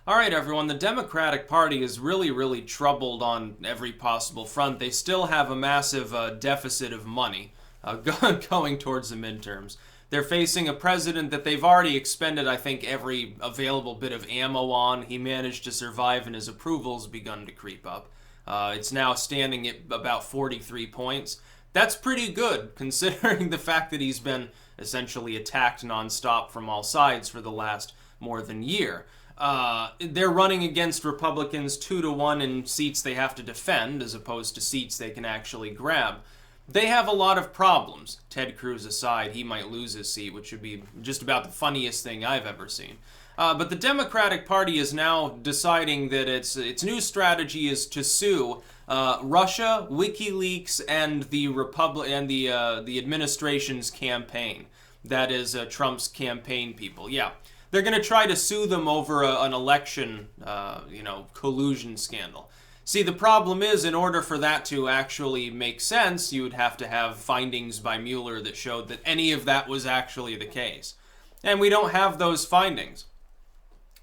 All right, everyone. The Democratic Party is really troubled on every possible front. They still have a massive deficit of money going towards the midterms. They're facing a president that they've already expended, I think, every available bit of ammo on. He managed to survive, and his approval's begun to creep up. It's now standing at about 43 points. That's pretty good, considering the fact that he's been essentially attacked nonstop from all sides for the last more than year. They're running against Republicans 2-1 in seats they have to defend, as opposed to seats they can actually grab. They have a lot of problems. Ted Cruz aside, he might lose his seat, which would be just about the funniest thing I've ever seen. But the Democratic Party is now deciding that its new strategy is to sue Russia, WikiLeaks, and the administration's campaign. That is Trump's campaign people. Yeah. They're going to try to sue them over an election, collusion scandal. See, the problem is, in order for that to actually make sense, you would have to have findings by Mueller that showed that any of that was actually the case. And we don't have those findings.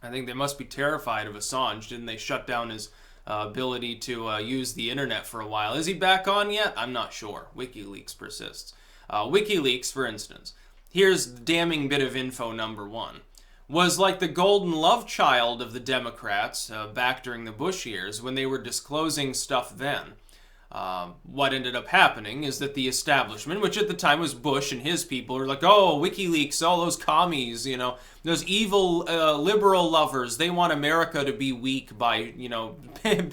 I think they must be terrified of Assange. Didn't they shut down his ability to use the internet for a while? Is he back on yet? I'm not sure. WikiLeaks persists. WikiLeaks, for instance. Here's the damning bit of info number one. Was like the golden love child of the Democrats back during the Bush years when they were disclosing stuff then. What ended up happening is that the establishment, which at the time was Bush and his people, were like, oh, WikiLeaks, all those commies, those evil liberal lovers, they want America to be weak by,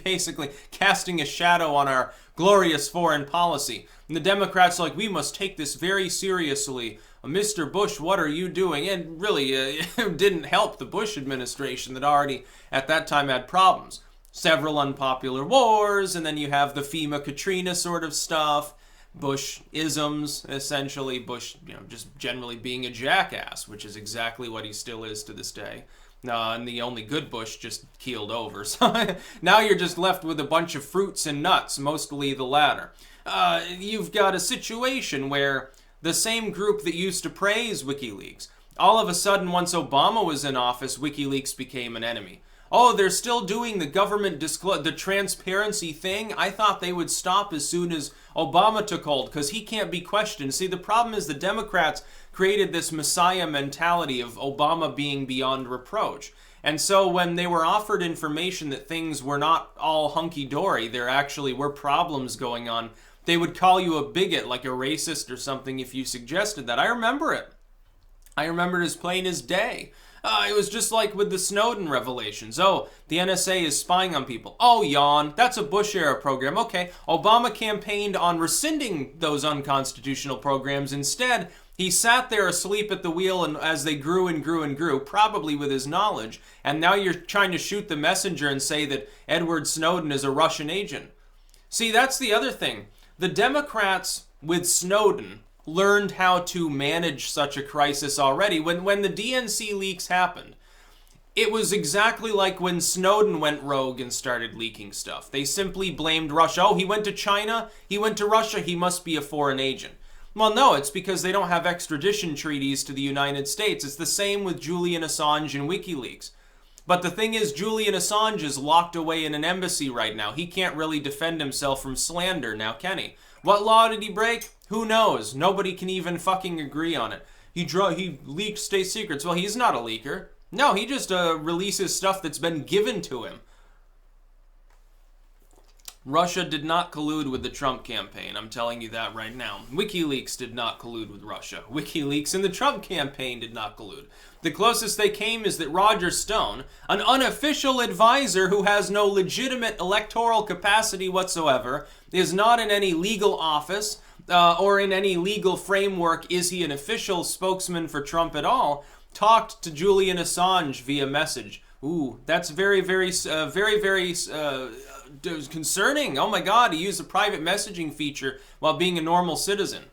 basically casting a shadow on our glorious foreign policy. And the Democrats are like, we must take this very seriously. Mr. Bush, what are you doing? And really, it didn't help the Bush administration that already at that time had problems. Several unpopular wars, and then you have the FEMA Katrina sort of stuff. Bush-isms, essentially. Bush, just generally being a jackass, which is exactly what he still is to this day. And the only good Bush just keeled over. So now you're just left with a bunch of fruits and nuts, mostly the latter. You've got a situation where the same group that used to praise WikiLeaks, all of a sudden, once Obama was in office, WikiLeaks became an enemy. Oh, they're still doing the government the transparency thing. I thought they would stop as soon as Obama took hold, because he can't be questioned. See, the problem is the Democrats created this messiah mentality of Obama being beyond reproach. And so when they were offered information that things were not all hunky-dory, there actually were problems going on, they would call you a bigot, like a racist or something, if you suggested that. I remember it. I remember it as plain as day. It was just like with the Snowden revelations. Oh, the NSA is spying on people. Oh, yawn. That's a Bush-era program. Okay, Obama campaigned on rescinding those unconstitutional programs. Instead, he sat there asleep at the wheel and as they grew and grew and grew, probably with his knowledge. And now you're trying to shoot the messenger and say that Edward Snowden is a Russian agent. See, that's the other thing. The Democrats with Snowden learned how to manage such a crisis already. When the DNC leaks happened, it was exactly like when Snowden went rogue and started leaking stuff. They simply blamed Russia. Oh, he went to China, he went to Russia, he must be a foreign agent. Well, no, it's because they don't have extradition treaties to the United States. It's the same with Julian Assange and WikiLeaks. But the thing is, Julian Assange is locked away in an embassy right now. He can't really defend himself from slander now, can he? What law did he break? Who knows? Nobody can even fucking agree on it. He leaked state secrets. Well, he's not a leaker. No, he just releases stuff that's been given to him. Russia did not collude with the Trump campaign. I'm telling you that right now. WikiLeaks did not collude with Russia. WikiLeaks and the Trump campaign did not collude. The closest they came is that Roger Stone, an unofficial advisor who has no legitimate electoral capacity whatsoever, is not in any legal office or in any legal framework. Is he an official spokesman for Trump at all? Talked to Julian Assange via message. Ooh, that's very concerning. Oh my God, he used a private messaging feature while being a normal citizen.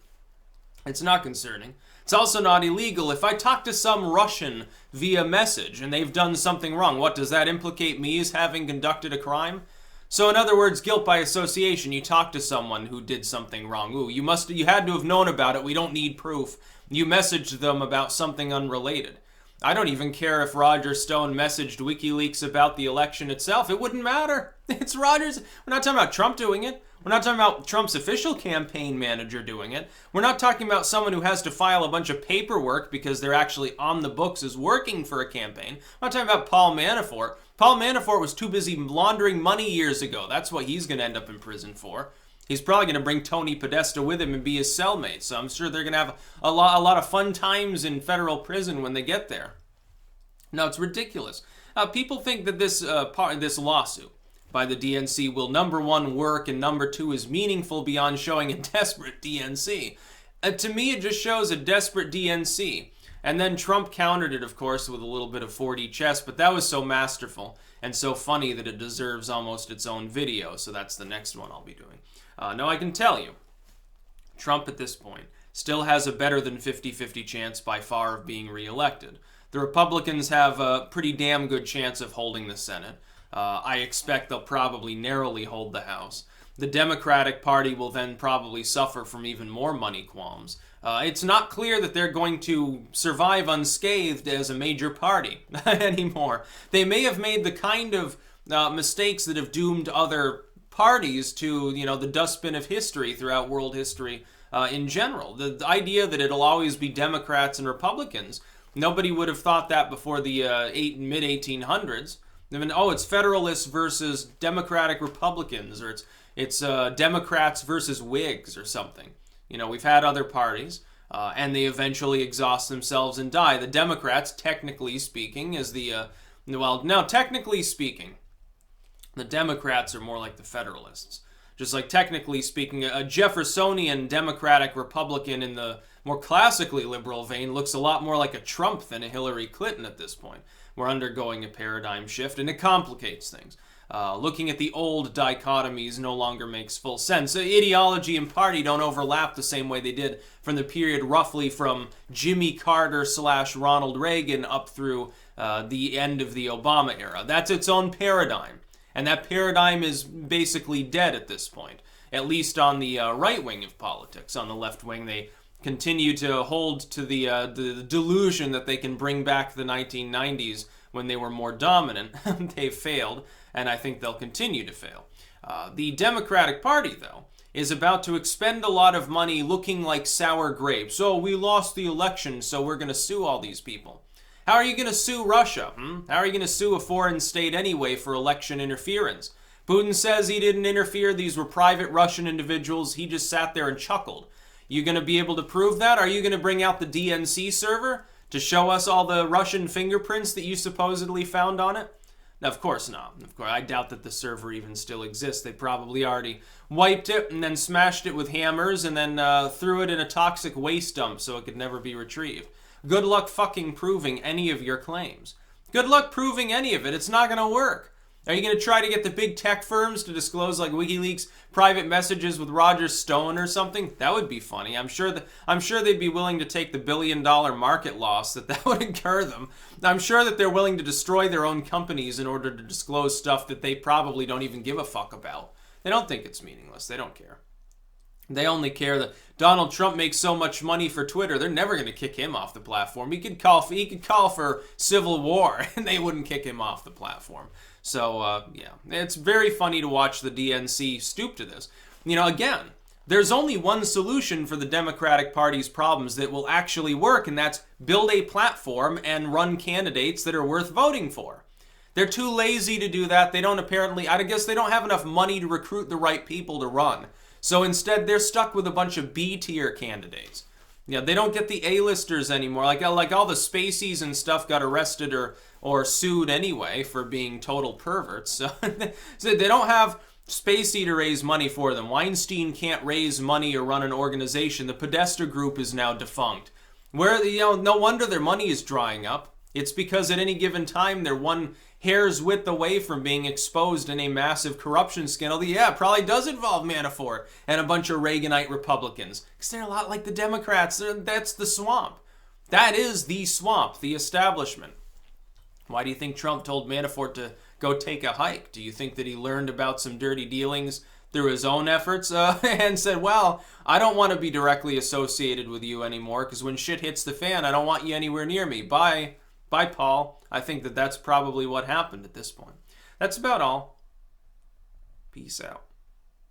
It's not concerning. It's also not illegal. If I talk to some Russian via message and they've done something wrong, what, does that implicate me as having conducted a crime? So in other words, guilt by association. You talk to someone who did something wrong. Ooh, you had to have known about it. We don't need proof. You messaged them about something unrelated. I don't even care if Roger Stone messaged WikiLeaks about the election itself. It wouldn't matter. It's Rogers. We're not talking about Trump doing it. We're not talking about Trump's official campaign manager doing it. We're not talking about someone who has to file a bunch of paperwork because they're actually on the books as working for a campaign. I'm not talking about Paul Manafort. Paul Manafort was too busy laundering money years ago. That's what he's going to end up in prison for. He's probably going to bring Tony Podesta with him and be his cellmate. So I'm sure they're going to have a lot of fun times in federal prison when they get there. No, it's ridiculous. People think that this lawsuit by the DNC will, number one, work, and number two, is meaningful beyond showing a desperate DNC. To me, it just shows a desperate DNC. And then Trump countered it, of course, with a little bit of 4D chess, but that was so masterful and so funny that it deserves almost its own video, so that's the next one I'll be doing. No, I can tell you, Trump at this point still has a better than 50-50 chance by far of being reelected. The Republicans have a pretty damn good chance of holding the Senate. I expect they'll probably narrowly hold the House. The Democratic Party will then probably suffer from even more money qualms. It's not clear that they're going to survive unscathed as a major party anymore. They may have made the kind of mistakes that have doomed other parties to, the dustbin of history throughout world history in general. The idea that it'll always be Democrats and Republicans, nobody would have thought that before the mid-1800s. It's Federalists versus Democratic Republicans, or it's Democrats versus Whigs or something. We've had other parties, and they eventually exhaust themselves and die. The Democrats, technically speaking, technically speaking, the Democrats are more like the Federalists. Just like technically speaking, a Jeffersonian Democratic Republican in the more classically liberal vein looks a lot more like a Trump than a Hillary Clinton at this point. We're undergoing a paradigm shift, and it complicates things. Looking at the old dichotomies no longer makes full sense. Ideology and party don't overlap the same way they did from the period roughly from Jimmy Carter / Ronald Reagan up through the end of the Obama era. That's its own paradigm. And that paradigm is basically dead at this point, at least on the right wing of politics. On the left wing, they continue to hold to the delusion that they can bring back the 1990s when they were more dominant. They've failed, and I think they'll continue to fail. The Democratic Party, though, is about to expend a lot of money looking like sour grapes. Oh, we lost the election, so we're going to sue all these people. How are you going to sue Russia? How are you going to sue a foreign state anyway for election interference? Putin says he didn't interfere. These were private Russian individuals. He just sat there and chuckled. You going to be able to prove that? Are you going to bring out the DNC server to show us all the Russian fingerprints that you supposedly found on it? No, of course not. Of course, I doubt that the server even still exists. They probably already wiped it and then smashed it with hammers and then threw it in a toxic waste dump so it could never be retrieved. Good luck fucking proving any of your claims. Good luck proving any of it. It's not going to work. Are you going to try to get the big tech firms to disclose like WikiLeaks private messages with Roger Stone or something? That would be funny. I'm sure they'd be willing to take the $1 billion market loss that would incur them. I'm sure that they're willing to destroy their own companies in order to disclose stuff that they probably don't even give a fuck about. They don't think it's meaningless. They don't care. They only care that Donald Trump makes so much money for Twitter. They're never going to kick him off the platform. He could call for civil war, and they wouldn't kick him off the platform. So, it's very funny to watch the DNC stoop to this. Again, there's only one solution for the Democratic Party's problems that will actually work, and that's build a platform and run candidates that are worth voting for. They're too lazy to do that. I guess they don't have enough money to recruit the right people to run. So instead, they're stuck with a bunch of B-tier candidates. They don't get the A-listers anymore. Like all the Spaceys and stuff got arrested or sued anyway for being total perverts. So they don't have Spacey to raise money for them. Weinstein can't raise money or run an organization. The Podesta Group is now defunct. No wonder their money is drying up. It's because at any given time, they're one hair's width away from being exposed in a massive corruption scandal that, probably does involve Manafort and a bunch of Reaganite Republicans. Because they're a lot like the Democrats. That's the swamp. That is the swamp, the establishment. Why do you think Trump told Manafort to go take a hike? Do you think that he learned about some dirty dealings through his own efforts and said, well, I don't want to be directly associated with you anymore because when shit hits the fan, I don't want you anywhere near me. Bye. by Paul. I think that that's probably what happened at this point. That's about all. Peace out.